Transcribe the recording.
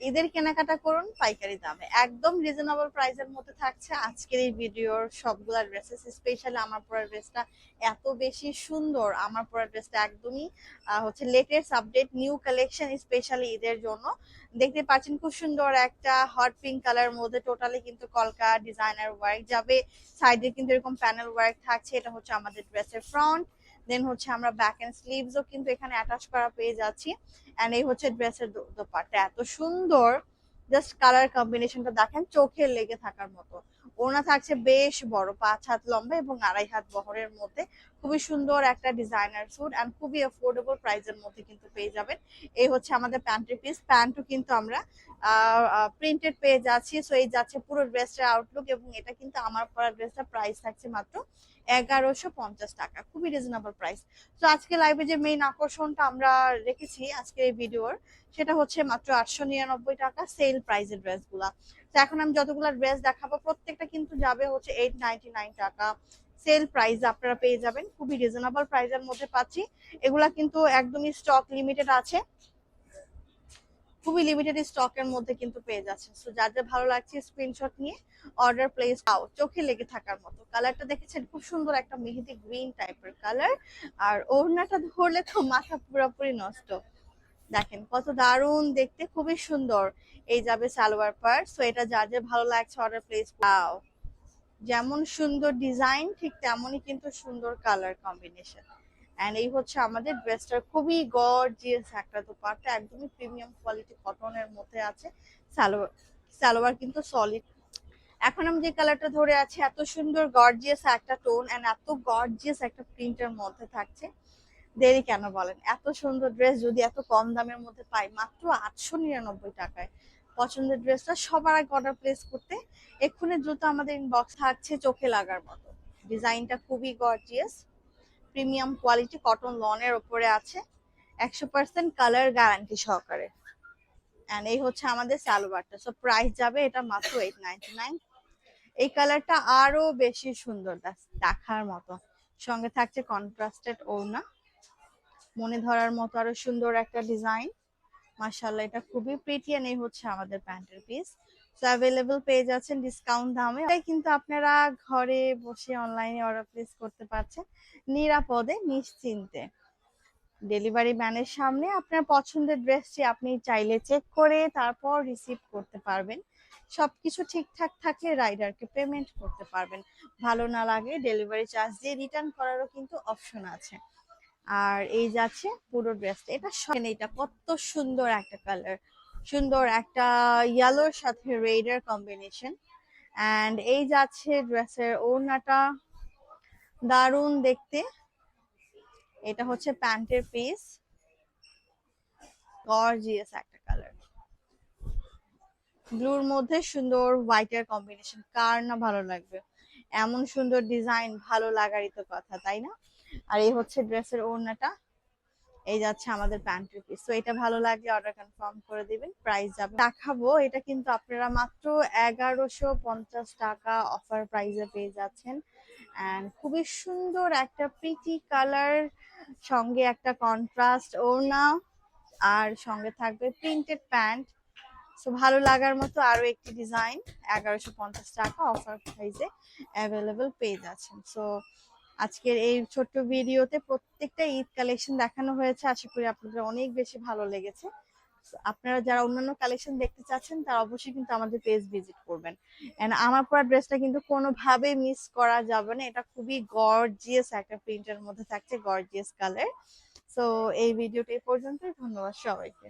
ঈদের কেনাকাটা করুন পাইকারি দামে, একদম রিজনেবল প্রাইসের মধ্যে থাকছে আজকের এই ভিডিওর সবগুলা ড্রেসেস। স্পেশালি আমার পরা ড্রেসটা এত বেশি সুন্দর, আমার পরা ড্রেসটা একদমই হচ্ছে latest update new collection specially ঈদের জন্য। দেখতে পাচ্ছেন খুব সুন্দর একটা হট পিঙ্ক কালার মধ্যে টোটালি কিন্তু কলকা ডিজাইনার ওয়ার্ক যাবে, সাইডে কিন্তু এরকম প্যানেল ওয়ার্ক থাকছে। এটা হচ্ছে আমাদের ড্রেসের ফ্রন্ট, দেন হচ্ছে আমরা ব্যাক এন্ড স্লিভসও কিন্তু এখানে অ্যাটাচ করা পেয়ে যাচ্ছি। এন্ড এই হচ্ছে ড্রেসের দোপাট্টা, এত সুন্দর, জাস্ট কালার কম্বিনেশনটা দেখেন চোখে লেগে থাকার মতো। ওড়না থাকছে বেশ বড়, 5 হাত লম্বা এবং 2.5 হাত বহরের মধ্যে। খুবই সুন্দর একটা ডিজাইনার স্যুট এন্ড খুবই অ্যাফোর্ডেবল প্রাইসের মধ্যে কিন্তু পেয়ে যাবেন। এই হচ্ছে আমাদের প্যান্টের পিস, প্যান্টও কিন্তু আমরা প্রিন্টেড পেয়ে যাচ্ছি। সো এই যাচ্ছে পুরো ড্রেসটার আউটলুক, এবং এটা কিন্তু আমার পরা ড্রেসটা প্রাইস থাকছে মাত্র 1150 টাকা, খুবই রিজনেবল প্রাইস। তো আজকে লাইভে যে মেইন আকর্ষণটা আমরা রেখেছি আজকে এই ভিডিওর, সেটা হচ্ছে মাত্র 899 টাকা সেল প্রাইজের ড্রেসগুলা। তো এখন আমি যতগুলো ড্রেস দেখাবো প্রত্যেকটা কিন্তু যাবে হচ্ছে 899 টাকা সেল প্রাইস আপনারা পেয়ে যাবেন, খুবই রিজনেবল প্রাইসের মধ্যে পাচ্ছি। এগুলা কিন্তু একদমই স্টক লিমিটেড আছে, খুবই লিমিটেড স্টকের মধ্যে কিন্তু পেয়ে যাচ্ছে। সো যার যা ভালো লাগছে স্ক্রিনশট নিয়ে অর্ডার প্লেস আও, চোখে লেগে থাকার মতো। কালারটা দেখেছেন খুব সুন্দর একটা মেহেদি গ্রিন টাইপের কালার, আর ওড়নাটা ধরলে তো মাথা পুরোপুরি নষ্ট। দেখেন কত দারুণ দেখতে, খুবই সুন্দর। এই যাবে সালোয়ার পার্ট। সো এটা যার যা ভালো লাগছে অর্ডার প্লেস আও। যেমন সুন্দর ডিজাইন ঠিক তেমনই কিন্তু সুন্দর কালার কম্বিনেশন। এন্ড এই হচ্ছে আমাদের ড্রেসটার খুবই গর্জিয়াস একটা দোপাট্টা, একদমই প্রিমিয়াম কোয়ালিটি কটনের মধ্যে আছে। সালোয়ার সালোয়ার কিন্তু সলিড। এখন আমি যে কালারটা ধরে আছি এত সুন্দর গর্জিয়াস একটা টোন এন্ড এত গর্জিয়াস একটা প্রিন্টের মধ্যে থাকছে। দেরি কেন বলেন, এত সুন্দর ড্রেস যদি এত কম দামের মধ্যে পাই মাত্র 899 টাকায়। পছন্দের ড্রেসটা সবার আগে অর্ডার প্লেস করতে এক্ষুনি দ্রুত আমাদের ইনবক্স থাকছে চোখে লাগার মতো। ডিজাইনটা খুবই গর্জিয়াস, প্রিমিয়াম কোয়ালিটি কটন লনের উপরে আছে, 100% কালার গ্যারান্টি সহকারে। এন্ড এই হচ্ছে আমাদের সালোয়ারটা। সো প্রাইস যাবে এটা মাত্র 899। এই কালারটা আরো বেশি সুন্দর, দেখার মতো। সঙ্গে থাকছে কন্ট্রাস্টেড ওড়না, মনে ধরার মতো আরো সুন্দর একটা ডিজাইন। মাশাআল্লাহ এটা খুবই প্রিটি। এন্ড এই হচ্ছে আমাদের প্যান্টের পিস। সো অ্যাভেলেবল পেয়ে যাচ্ছেন ডিসকাউন্ট দামে। তাই কিন্তু আপনারা ঘরে বসে অনলাইনে অর্ডার প্লেস করতে পারছেন নিরাপদে নিশ্চিন্তে। ডেলিভারি ম্যানের সামনে আপনার পছন্দের ড্রেসটি আপনি চাইলে চেক করে তারপর রিসিভ করতে পারবেন। সবকিছু ঠিকঠাক থাকলে রাইডারকে পেমেন্ট করতে পারবেন। ভালো না লাগলে ডেলিভারি চার্জ দিয়ে রিটার্ন করারও কিন্তু অপশন আছে। আর এই যাচ্ছে পুরো ড্রেসটা, এটা কত সুন্দর একটা কালার, সুন্দর একটা ইয়েলোর সাথে রেডের কম্বিনেশন। এন্ড এই যাচ্ছে ড্রেসের ওড়নাটা, দারুণ দেখতে। এটা হচ্ছে প্যান্টের পিস, গর্জিয়াস একটা কালার, ব্লুর মধ্যে সুন্দর হোয়াইটের কম্বিনেশন, কার না ভালো লাগবে। এমন সুন্দর ডিজাইন ভালো লাগারই তো কথা, তাই না? আর এই হচ্ছে ড্রেসের ওড়নাটা, এই যাচ্ছে আমাদের প্যান্টের পিস। তো এটা ভালো লাগলে অর্ডার কনফার্ম করে দিবেন। প্রাইস যাবে দেখাবো, এটা কিন্তু আপনারা মাত্র 1150 টাকা অফার প্রাইসে পেয়ে যাচ্ছেন। এন্ড খুবই সুন্দর একটা প্রিটি কালার, সঙ্গে একটা কন্ট্রাস্ট ওড়না, আর সঙ্গে থাকবে প্রিন্টেড প্যান্ট। সো ভালো লাগার মতো আরো একটি ডিজাইন 1150 টাকা অফার প্রাইসে অ্যাভেলেবল পেয়ে যাচ্ছেন। সো আজকের এই ছোট্ট ভিডিওতে প্রত্যেকটা ঈদ কালেকশন দেখানো হয়েছে, আশা করি আপনাদের অনেক বেশি ভালো লেগেছে। আপনারা যারা অন্যান্য কালেকশন দেখতে চাচ্ছেন তারা অবশ্যই কিন্তু আমাদের পেজ ভিজিট করবেন। এন্ড আমার পরা ড্রেসটা কিন্তু কোনোভাবেই মিস করা যাবে না, এটা খুবই গর্জিয়াস একটা প্রিন্টের মধ্যে থাকছে, গর্জিয়াস কালার। সো এই ভিডিওটা এই পর্যন্তই, ধন্যবাদ সবাইকে।